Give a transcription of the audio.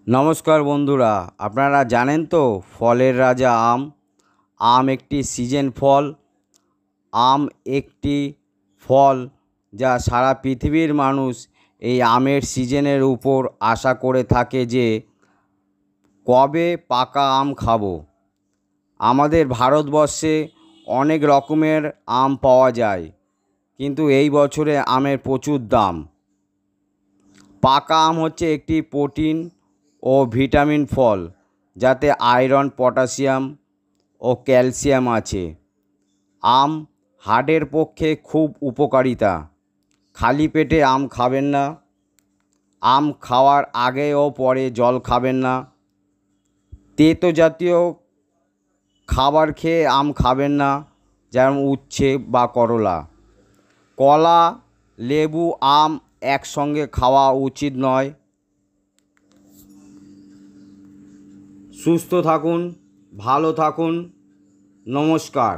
নমস্কার বন্ধুরা, আপনারা জানেন তো ফলের রাজা আম। আম একটি সিজন ফল। আম একটি ফল যা সারা পৃথিবীর মানুষ এই আমের সিজনের উপর আশা করে থাকে যে কবে পাকা আম খাবো। আমাদের ভারতবর্ষে অনেক রকমের আম পাওয়া যায়, কিন্তু এই বছরে আমের প্রচুর দাম। পাকা আম হচ্ছে একটি প্রোটিন ও ভিটামিন ফল, যাতে আয়রন, পটাশিয়াম ও ক্যালসিয়াম আছে। আম হার্টের পক্ষে খুব উপকারিতা। খালি পেটে আম খাবেন না। আম খাওয়ার আগে ও পরে জল খাবেন না। তেতো জাতীয় খাবার খেয়ে আম খাবেন না, যেমন উচ্ছে বা করলা। কলা, লেবু, আম একসঙ্গে খাওয়া উচিত নয়। সুস্থ থাকুন, ভালো থাকুন। নমস্কার।